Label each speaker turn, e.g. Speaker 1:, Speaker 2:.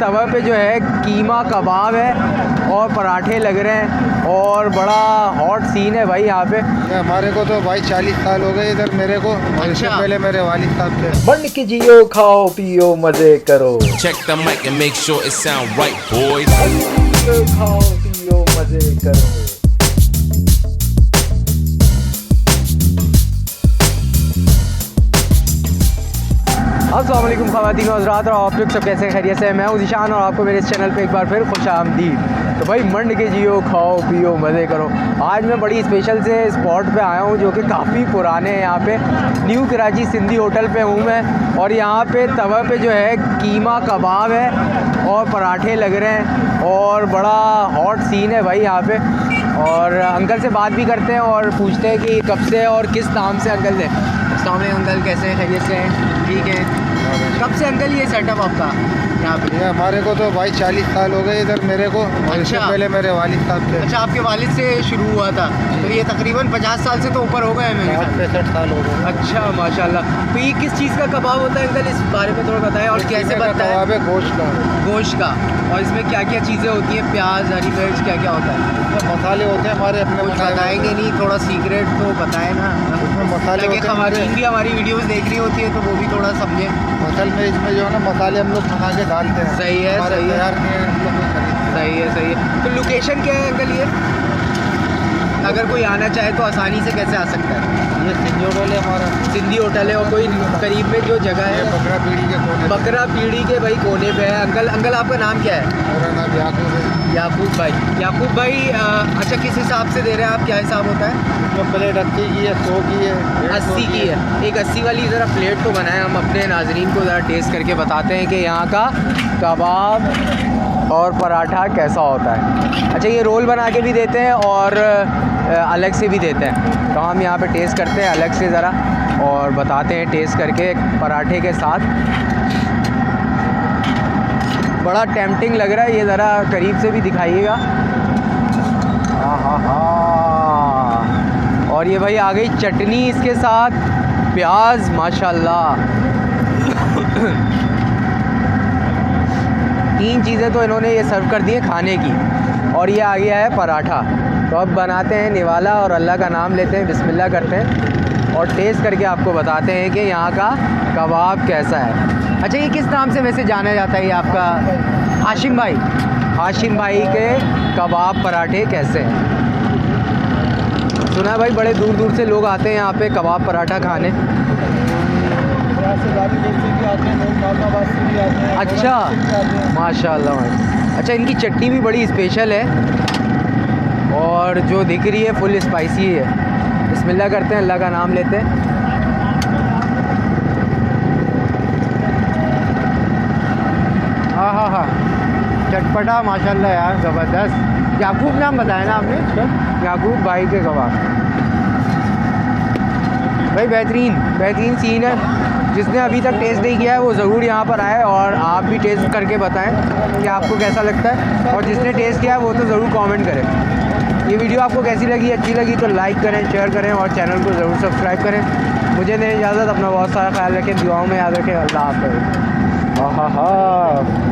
Speaker 1: तवा पे जो है कीमा कबाब है और पराठे लग रहे हैं और बड़ा हॉट सीन है भाई यहाँ पे।
Speaker 2: हमारे को तो भाई 40 साल हो गए इधर मेरे को, और इससे पहले मेरे वालिद साहब थे।
Speaker 3: बन के जियो, खाओ पियो मजे करो।
Speaker 4: Check the mic and make sure it sound right, boys.
Speaker 3: खाओ पियो मजे करो।
Speaker 1: अस्सलाम वालेकुम ख़वातीन और हज़रात, और आप लोग सब कैसे खैरियत से हैं। मैं हूं ज़ीशान और आपको मेरे इस चैनल पे एक बार फिर खुश आमदीद। तो भाई मंड के जियो, खाओ पियो मज़े करो। आज मैं बड़ी स्पेशल से स्पॉट पे आया हूं जो कि काफ़ी पुराने हैं। यहाँ पे न्यू कराची सिंधी होटल पे हूँ मैं, और यहाँ पे तवा पे जो है कीमा कबाब है और पराठे लग रहे हैं और बड़ा हॉट सीन है भाई यहाँ पे। और अंकल से बात भी करते हैं और पूछते हैं कि कब से और किस नाम से अंकल से। अस्सलाम वालेकुम अंकल, कैसे हैं? खैरियत से हैं? ठीक है। कब से अंकल ये सेटअप आपका यहाँ पे?
Speaker 2: ये हमारे को तो भाई 40 साल हो गए इधर मेरे को, और इससे पहले मेरे वालिद साहब थे।
Speaker 1: अच्छा, आपके वालिद से शुरू हुआ था, तो ये तकरीबन 50 साल से तो ऊपर हो गए हैं मेरे ख्याल।
Speaker 2: 65 साल हो गए।
Speaker 1: अच्छा माशाल्लाह। तो ये किस चीज़ का कबाब होता है अंकल, इस बारे में थोड़ा बताएं, और कैसे बनता है?
Speaker 2: कबाब है गोश्त का।
Speaker 1: गोश्त का। और इसमें क्या क्या चीज़ें होती हैं? प्याज, हरी मिर्च, क्या क्या होता है?
Speaker 2: मसाले होते हैं हमारे अपने।
Speaker 1: कुछ बताएंगे नहीं, थोड़ा सीक्रेट तो बताएं ना।
Speaker 2: मसाले
Speaker 1: ताकि ख़वातीन भी हमारी वीडियोस देख रही होती है तो वो भी थोड़ा समझें।
Speaker 2: असल में इसमें जो है ना मसाले हम लोग बना के डालते हैं।
Speaker 1: सही है, सही है।
Speaker 2: तैयार नहीं है, हम लोग को खरीदते हैं।
Speaker 1: सही है, सही है। तो लोकेशन क्या है अंकल ये? अगर कोई आना चाहे तो आसानी से कैसे आ सकता है?
Speaker 2: ये सिंधी होटल है हमारा।
Speaker 1: सिंधी होटल है, और कोई करीब में जो जगह
Speaker 2: ये
Speaker 1: है
Speaker 2: बकरा पीढ़ी के कोने।
Speaker 1: बकरा पीढ़ी के भाई कोने पे है। अंकल आपका नाम क्या है?
Speaker 2: मेरा नाम याकूब है।
Speaker 1: याकूब भाई। याकूब भाई, अच्छा किस हिसाब से दे रहे हैं आप? क्या हिसाब होता है?
Speaker 2: तो प्लेट 80 की है, 100 की है,
Speaker 1: 80 की है। एक 80 वाली ज़रा प्लेट तो बनाएं, हम अपने नाजरीन को ज़रा टेस्ट करके बताते हैं कि यहाँ का कबाब और पराठा कैसा होता है। अच्छा, ये रोल बना के भी देते हैं और अलग से भी देते हैं, तो हम यहाँ पे टेस्ट करते हैं अलग से ज़रा और बताते हैं टेस्ट करके पराठे के साथ। बड़ा टेम्पटिंग लग रहा है ये, ज़रा करीब से भी दिखाइएगा। हाँ। और ये भाई आ गई चटनी इसके साथ, प्याज, माशाल्लाह। 3 चीज़ें तो इन्होंने ये सर्व कर दी है खाने की, और ये आ गया है पराठा। तो अब बनाते हैं निवाला और अल्लाह का नाम लेते हैं, बिस्मिल्लाह करते हैं और टेस्ट करके आपको बताते हैं कि यहाँ का कबाब कैसा है। अच्छा, ये किस नाम से वैसे जाना जाता है ये आपका? हाशिम भाई। हाशिम भाई के कबाब पराठे कैसे हैं? सुना है भाई बड़े दूर दूर से लोग आते हैं यहाँ पे कबाब पराठा खाने। अच्छा, माशाल्लाह भाई। अच्छा, इनकी चटनी भी बड़ी स्पेशल है और जो दिख रही है फुल स्पाइसी है। बिस्मिल्लाह करते हैं, अल्लाह का नाम लेते हैं। हाँ, चटपटा माशाल्लाह यार, ज़बरदस्त। याकूब नाम बताया ना आपने? याकूब भाई के कबाब भाई बेहतरीन सीन है। जिसने अभी तक टेस्ट नहीं किया है वो ज़रूर यहाँ पर आए और आप भी टेस्ट करके बताएं कि आपको कैसा लगता है, और जिसने टेस्ट किया है वो तो ज़रूर कमेंट करें। ये वीडियो आपको कैसी लगी? अच्छी लगी तो लाइक करें, शेयर करें और चैनल को ज़रूर सब्सक्राइब करें। मुझे दें इजाज़त, अपना बहुत सारा ख्याल रखें, दुआओं में याद रखें। अल्लाह हाफ़िज़।